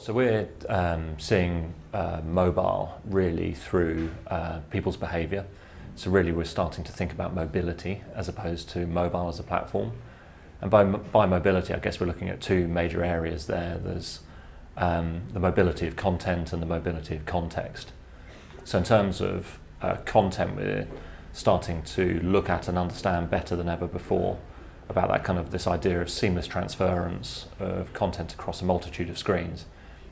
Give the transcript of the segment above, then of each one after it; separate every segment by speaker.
Speaker 1: So we're seeing mobile really through people's behaviour. So really we're starting to think about mobility as opposed to mobile as a platform. And by mobility, I guess we're looking at two major areas there. There's the mobility of content and the mobility of context. So in terms of content, we're starting to look at and understand better than ever before about that kind of this idea of seamless transference of content across a multitude of screens.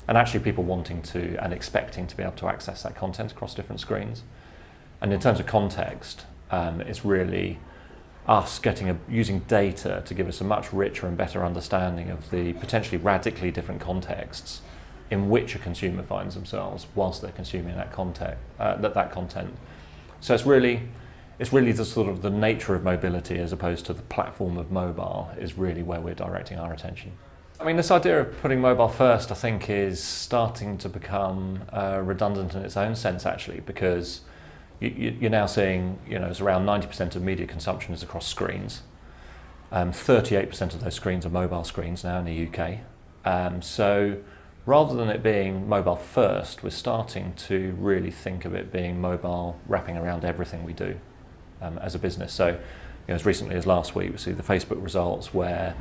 Speaker 1: And actually people wanting to and expecting to be able to access that content across different screens. And in terms of context, it's really us using data to give us a much richer and better understanding of the potentially radically different contexts in which a consumer finds themselves whilst they're consuming that content. So it's really the sort of the nature of mobility as opposed to the platform of mobile is really where we're directing our attention. I mean, this idea of putting mobile first, I think, is starting to become redundant in its own sense, actually, because you're now seeing, it's around 90% of media consumption is across screens. 38% of those screens are mobile screens now in the UK. So rather than it being mobile first, we're starting to really think of it being mobile wrapping around everything we do as a business. So, as recently as last week, we see the Facebook results where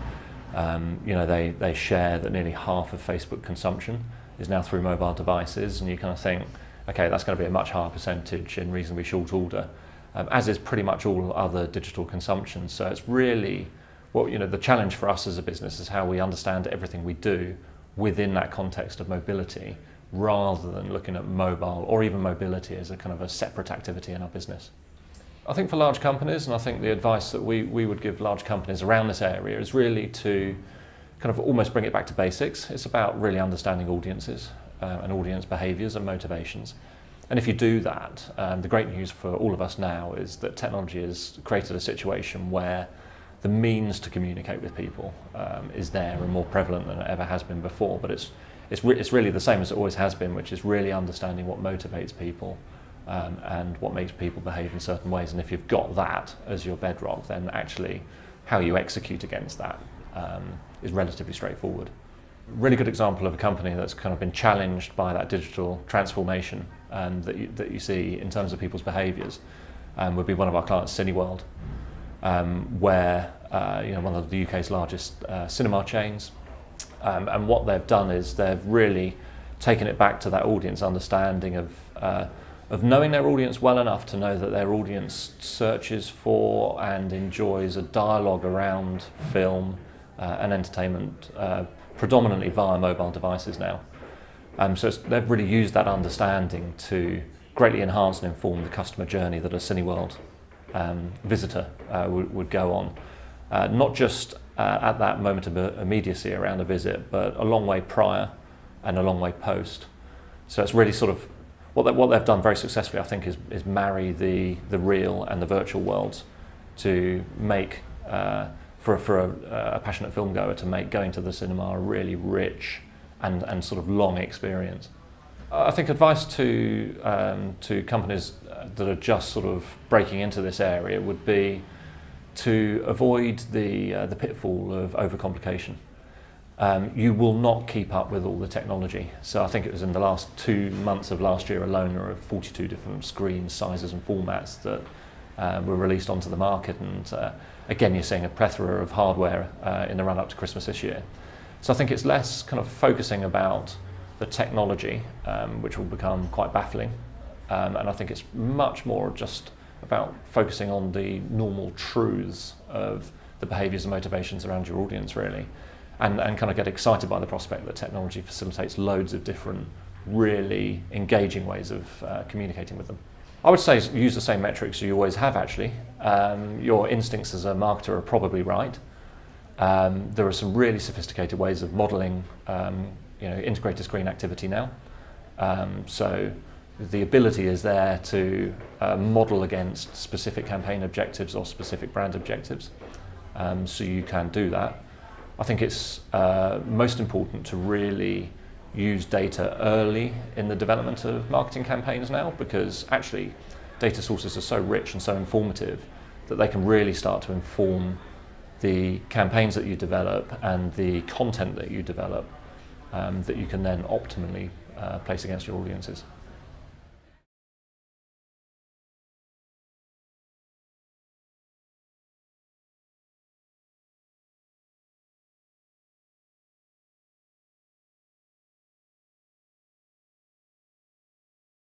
Speaker 1: they share that nearly half of Facebook consumption is now through mobile devices, and you kind of think, okay, that's going to be a much higher percentage in reasonably short order, as is pretty much all other digital consumption. So it's really the challenge for us as a business is how we understand everything we do within that context of mobility, rather than looking at mobile or even mobility as a kind of a separate activity in our business. I think for large companies, and I think the advice that we would give large companies around this area is really to kind of almost bring it back to basics. It's about really understanding audiences and audience behaviours and motivations. And if you do that, the great news for all of us now is that technology has created a situation where the means to communicate with people is there and more prevalent than it ever has been before. But it's really the same as it always has been, which is really understanding what motivates people and what makes people behave in certain ways. And if you've got that as your bedrock, then actually how you execute against that is relatively straightforward. Really good example of a company that's kind of been challenged by that digital transformation that you see in terms of people's behaviours would be one of our clients, Cineworld, where one of the UK's largest cinema chains, and what they've done is they've really taken it back to that audience understanding of knowing their audience well enough to know that their audience searches for and enjoys a dialogue around film and entertainment, predominantly via mobile devices now. So they've really used that understanding to greatly enhance and inform the customer journey that a Cineworld visitor would go on. Not just at that moment of immediacy around a visit, but a long way prior and a long way post. So it's really sort of what they've done very successfully, I think, is marry the real and the virtual worlds to make for a passionate film goer to make going to the cinema a really rich and sort of long experience. I think advice to companies that are just sort of breaking into this area would be to avoid the pitfall of overcomplication. You will not keep up with all the technology. So I think it was in the last 2 months of last year alone, there were 42 different screen sizes and formats that were released onto the market, and again you're seeing a plethora of hardware in the run up to Christmas this year. So I think it's less kind of focusing about the technology, which will become quite baffling, and I think it's much more just about focusing on the normal truths of the behaviours and motivations around your audience, really, and kind of get excited by the prospect that technology facilitates loads of different really engaging ways of communicating with them. I would say use the same metrics you always have, actually. Your instincts as a marketer are probably right. There are some really sophisticated ways of modelling integrated screen activity now. So the ability is there to model against specific campaign objectives or specific brand objectives. So you can do that. I think it's most important to really use data early in the development of marketing campaigns now, because actually data sources are so rich and so informative that they can really start to inform the campaigns that you develop and the content that you develop that you can then optimally place against your audiences.